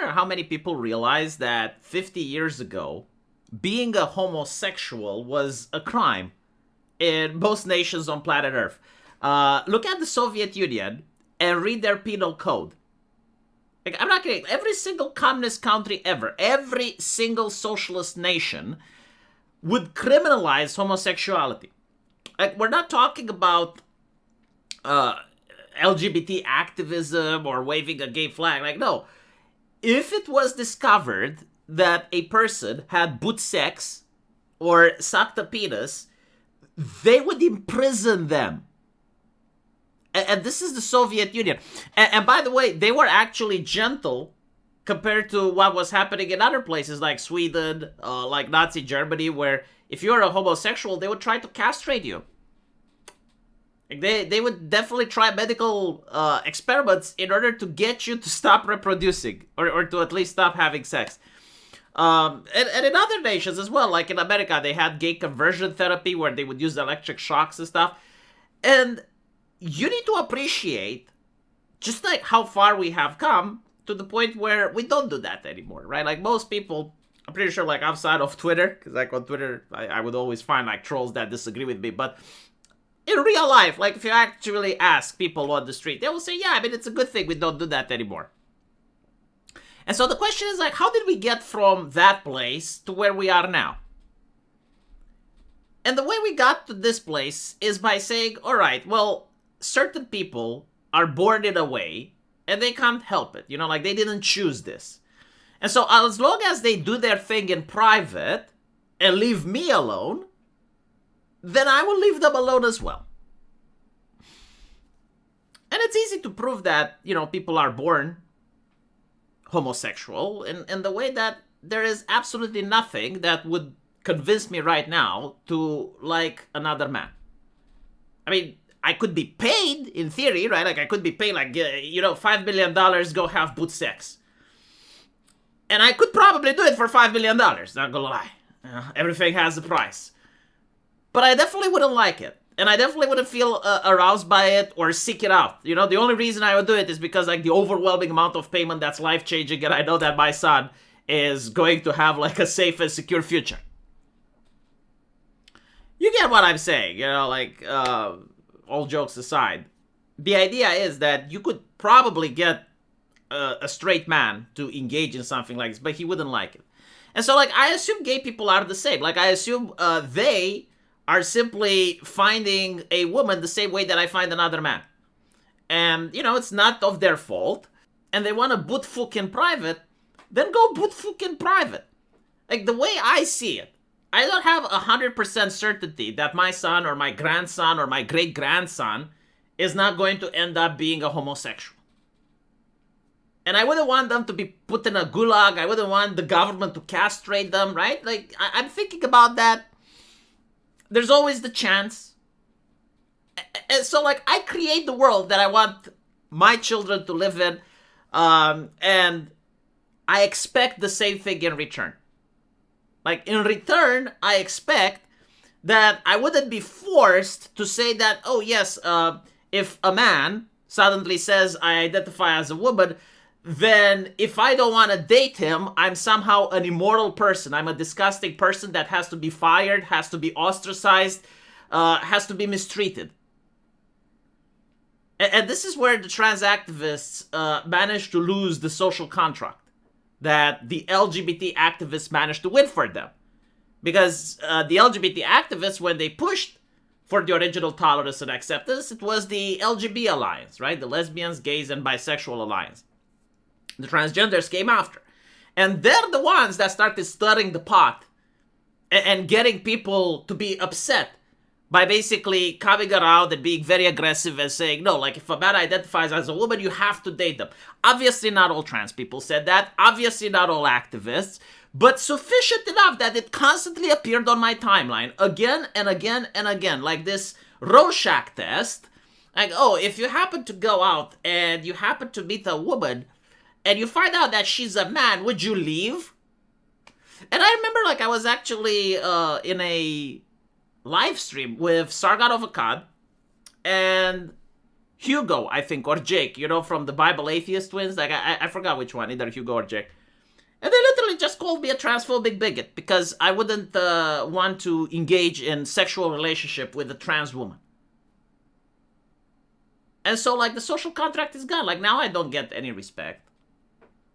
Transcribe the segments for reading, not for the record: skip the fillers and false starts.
wonder how many people realize that 50 years ago, being a homosexual was a crime in most nations on planet Earth. Look at the Soviet Union and read their penal code. Like, I'm not kidding. Every single communist country ever, every single socialist nation would criminalize homosexuality. Like, we're not talking about LGBT activism or waving a gay flag. Like, no. If it was discovered that a person had boot sex or sucked a penis, they would imprison them. And this is the Soviet Union. And by the way, they were actually gentle compared to what was happening in other places like Sweden, like Nazi Germany, where if you're a homosexual, they would try to castrate you. Like they would definitely try medical experiments in order to get you to stop reproducing or to at least stop having sex. And in other nations as well, like in America, they had gay conversion therapy where they would use electric shocks and stuff. And you need to appreciate just like how far we have come to the point where we don't do that anymore, right? Like most people, I'm pretty sure like outside of Twitter, because like on Twitter, I would always find like trolls that disagree with me, but in real life, like if you actually ask people on the street, they will say, yeah, I mean, it's a good thing we don't do that anymore. And so the question is like, how did we get from that place to where we are now? And the way we got to this place is by saying, all right, well, certain people are born in a way and they can't help it. You know, like they didn't choose this. And so as long as they do their thing in private and leave me alone, then I will leave them alone as well. And it's easy to prove that, you know, people are born homosexual in the way that there is absolutely nothing that would convince me right now to like another man. I mean, I could be paid in theory, right? Like I could be paid like, $5 million, go have boot sex. And I could probably do it for $5 million, not gonna lie. Everything has a price. But I definitely wouldn't like it. And I definitely wouldn't feel aroused by it or seek it out. You know, the only reason I would do it is because like the overwhelming amount of payment that's life-changing, and I know that my son is going to have like a safe and secure future. You get what I'm saying, you know, like, all jokes aside. The idea is that you could probably get a straight man to engage in something like this, but he wouldn't like it. And so, like, I assume gay people are the same. Like, I assume they are simply finding a woman the same way that I find another man. And, you know, it's not of their fault. And they want to boot fuck in private, then go boot fuck in private. Like, the way I see it, I don't have 100% certainty that my son or my grandson or my great-grandson is not going to end up being a homosexual. And I wouldn't want them to be put in a gulag. I wouldn't want the government to castrate them, right? Like, I'm thinking about that. There's always the chance. And so, like, I create the world that I want my children to live in. And I expect the same thing in return. Like, in return, I expect that I wouldn't be forced to say that, oh, yes, if a man suddenly says I identify as a woman, then if I don't want to date him, I'm somehow an immoral person. I'm a disgusting person that has to be fired, has to be ostracized, has to be mistreated. And this is where the trans activists managed to lose the social contract that the LGBT activists managed to win for them. Because the LGBT activists, when they pushed for the original tolerance and acceptance, it was the LGB alliance, right? The lesbians, gays, and bisexual alliance. The transgenders came after. And they're the ones that started stirring the pot and getting people to be upset by basically coming around and being very aggressive and saying, no, like if a man identifies as a woman, you have to date them. Obviously not all trans people said that. Obviously not all activists. But sufficient enough that it constantly appeared on my timeline again and again and again. Like this Rorschach test. Like, oh, if you happen to go out and you happen to meet a woman and you find out that she's a man, would you leave? And I remember like I was actually in a live stream with Sargon of Akkad, and Hugo, I think, or Jake, from the Bible Atheist Twins. Like, I forgot which one, either Hugo or Jake. And they literally just called me a transphobic bigot because I wouldn't want to engage in sexual relationship with a trans woman. And so, like, the social contract is gone. Like, now I don't get any respect.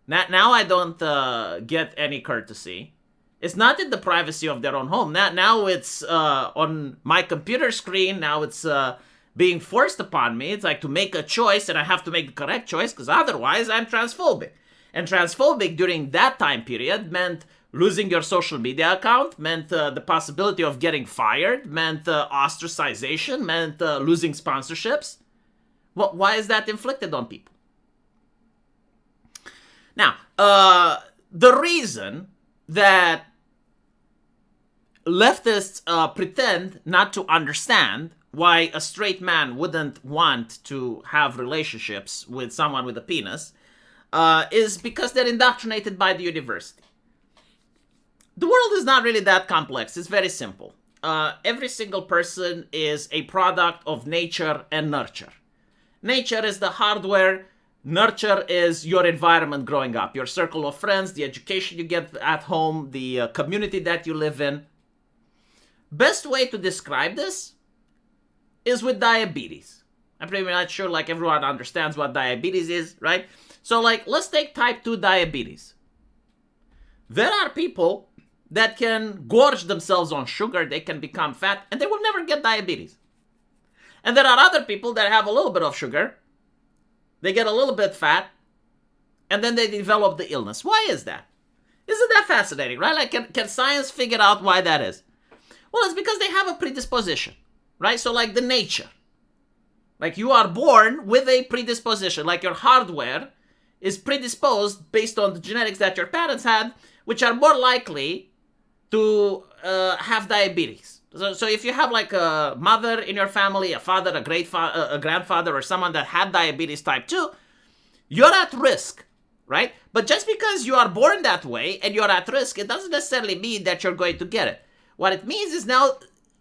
Now I don't get any courtesy. It's not in the privacy of their own home. Now it's on my computer screen. Now it's being forced upon me. It's like to make a choice, and I have to make the correct choice because otherwise I'm transphobic. And transphobic during that time period meant losing your social media account, meant the possibility of getting fired, meant ostracization, meant losing sponsorships. Well, why is that inflicted on people? Now, the reason that leftists pretend not to understand why a straight man wouldn't want to have relationships with someone with a penis is because they're indoctrinated by the university. The world is not really that complex. It's very simple. Every single person is a product of nature and nurture. Nature is the hardware. Nurture is your environment growing up, your circle of friends, the education you get at home, the community that you live in. Best way to describe this is with diabetes. I'm pretty much sure like everyone understands what diabetes is, right? So like, let's take type 2 diabetes. There are people that can gorge themselves on sugar, they can become fat, and they will never get diabetes. And there are other people that have a little bit of sugar, they get a little bit fat, and then they develop the illness. Why is that? Isn't that fascinating, right? Like, can science figure out why that is? Well, it's because they have a predisposition, right? So like the nature. Like you are born with a predisposition, like your hardware is predisposed based on the genetics that your parents had, which are more likely to have diabetes. So if you have like a mother in your family, a father, a grandfather, or someone that had diabetes type 2, you're at risk, right? But just because you are born that way and you're at risk, it doesn't necessarily mean that you're going to get it. What it means is now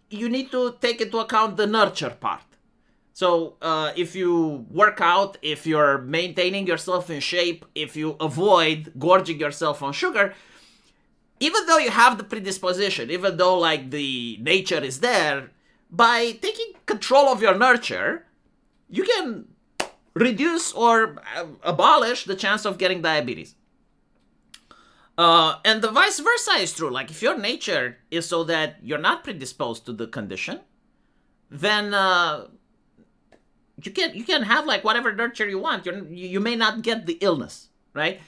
you need to take into account the nurture part. So if you work out, if you're maintaining yourself in shape, if you avoid gorging yourself on sugar, even though you have the predisposition, even though like the nature is there, by taking control of your nurture, you can reduce or abolish the chance of getting diabetes. And the vice versa is true. Like if your nature is so that you're not predisposed to the condition, then you can have like whatever nurture you want. You may not get the illness, right?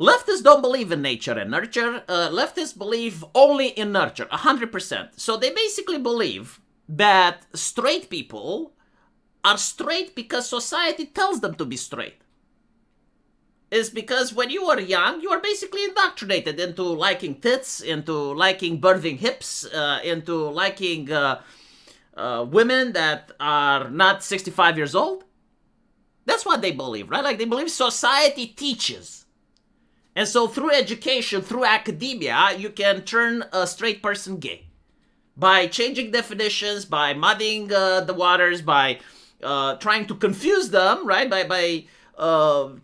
Leftists don't believe in nature and nurture. Leftists believe only in nurture, 100%. So they basically believe that straight people are straight because society tells them to be straight. It's because when you were young, you were basically indoctrinated into liking tits, into liking birthing hips, into liking women that are not 65 years old. That's what they believe, right? Like they believe society teaches. And so through education, through academia, you can turn a straight person gay. By changing definitions, by muddying the waters, by trying to confuse them, right? By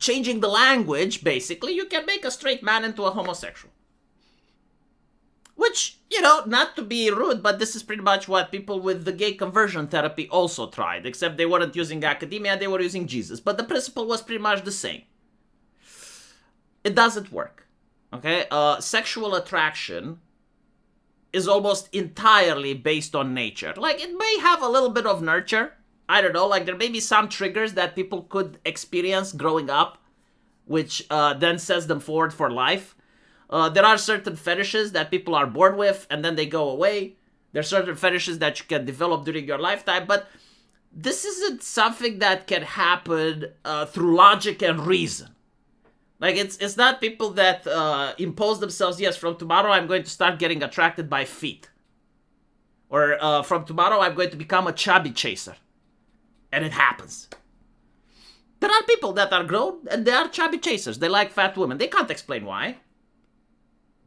changing the language, basically, you can make a straight man into a homosexual. Which, not to be rude, but this is pretty much what people with the gay conversion therapy also tried, except they weren't using academia, they were using Jesus. But the principle was pretty much the same. It doesn't work, okay? Sexual attraction is almost entirely based on nature. Like, it may have a little bit of nurture. I don't know, like there may be some triggers that people could experience growing up, which then sets them forward for life. There are certain fetishes that people are born with and then they go away. There are certain fetishes that you can develop during your lifetime, but this isn't something that can happen through logic and reason. Like, it's not people that impose themselves, yes, from tomorrow I'm going to start getting attracted by feet. Or from tomorrow I'm going to become a chubby chaser. And it happens. There are people that are grown and they are chubby chasers. They like fat women. They can't explain why.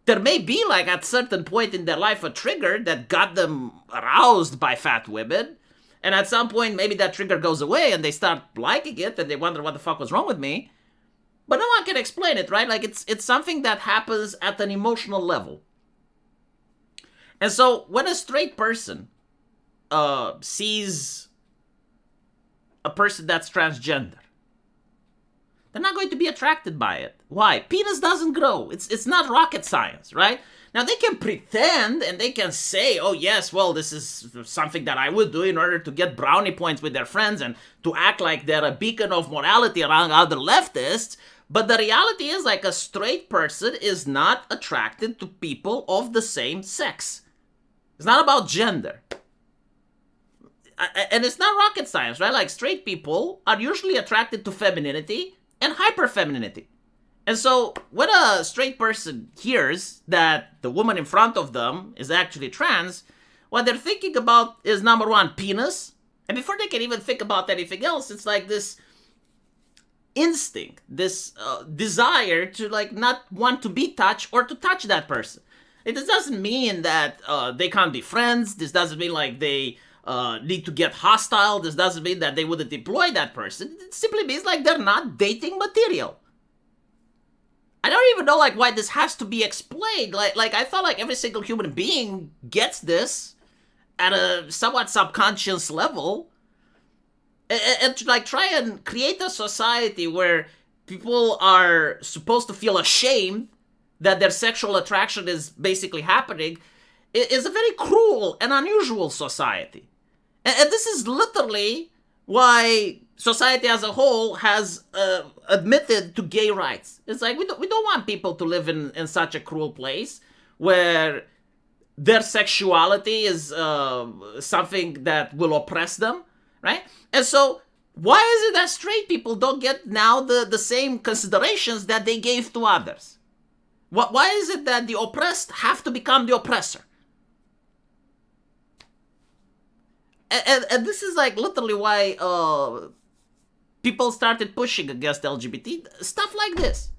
There may be, like, at certain point in their life, a trigger that got them aroused by fat women. And at some point, maybe that trigger goes away and they start liking it and they wonder what the fuck was wrong with me. But no one can explain it, right? Like, it's something that happens at an emotional level. And so when a straight person sees a person that's transgender, they're not going to be attracted by it. Why? Penis doesn't grow. It's not rocket science, right? Now, they can pretend and they can say, oh, yes, well, this is something that I would do in order to get brownie points with their friends and to act like they're a beacon of morality around other leftists. But the reality is, like, a straight person is not attracted to people of the same sex. It's not about gender. And it's not rocket science, right? Like, straight people are usually attracted to femininity and hyperfemininity. And so when a straight person hears that the woman in front of them is actually trans, what they're thinking about is, number one, penis. And before they can even think about anything else, it's like this instinct, this desire to, like, not want to be touched or to touch that person. It doesn't mean that they can't be friends. This doesn't mean, like, they need to get hostile. This doesn't mean that they wouldn't deploy that person. It simply means, like, they're not dating material. I don't even know, like, why this has to be explained. Like I thought, like, every single human being gets this at a somewhat subconscious level. And to, like, try and create a society where people are supposed to feel ashamed that their sexual attraction is basically happening is a very cruel and unusual society. And this is literally why society as a whole has admitted to gay rights. It's like, we don't want people to live in such a cruel place where their sexuality is something that will oppress them, right? And so why is it that straight people don't get now the same considerations that they gave to others? Why is it that the oppressed have to become the oppressor? And this is, like, literally why people started pushing against LGBT. Stuff like this.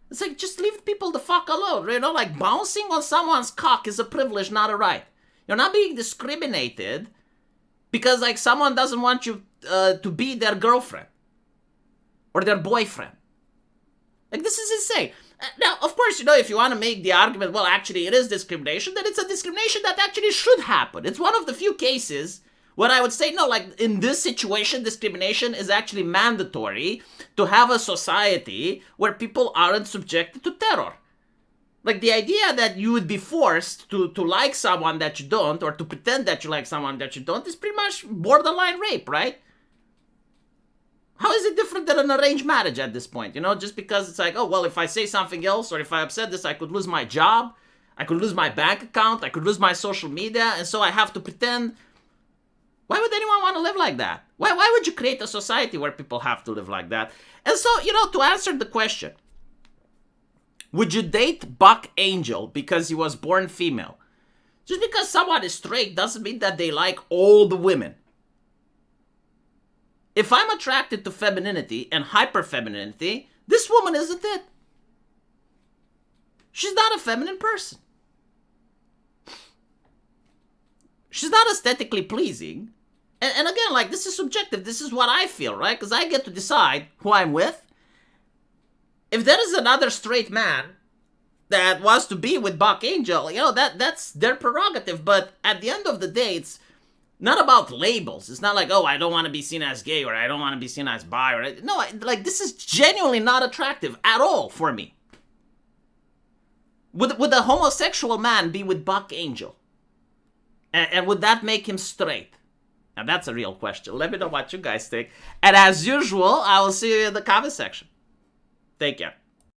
It's like, just leave people the fuck alone, you know? Like, bouncing on someone's cock is a privilege, not a right. You're not being discriminated because, like, someone doesn't want you to be their girlfriend or their boyfriend. Like, this is insane. Now, of course, you know, if you want to make the argument, well, actually, it is discrimination, then it's a discrimination that actually should happen. It's one of the few cases where I would say, no, like, in this situation, discrimination is actually mandatory to have a society where people aren't subjected to terror. Like, the idea that you would be forced to like someone that you don't, or to pretend that you like someone that you don't, is pretty much borderline rape, right? How is it different than an arranged marriage at this point? You know, just because it's like, oh, well, if I say something else, or if I upset this, I could lose my job, I could lose my bank account, I could lose my social media, and so I have to pretend. Why would anyone want to live like that? Why would you create a society where people have to live like that? And so, you know, to answer the question, would you date Buck Angel because he was born female? Just because someone is straight doesn't mean that they like all the women. If I'm attracted to femininity and hyperfemininity, this woman isn't it. She's not a feminine person. She's not aesthetically pleasing. And again, like, this is subjective. This is what I feel, right? Because I get to decide who I'm with. If there is another straight man that wants to be with Buck Angel, you know, that's their prerogative. But at the end of the day, it's not about labels. It's not like, oh, I don't want to be seen as gay, or I don't want to be seen as bi, or no, like, this is genuinely not attractive at all for me. Would a homosexual man be with Buck Angel? And would that make him straight? Now, that's a real question. Let me know what you guys think. And as usual, I will see you in the comment section. Take care.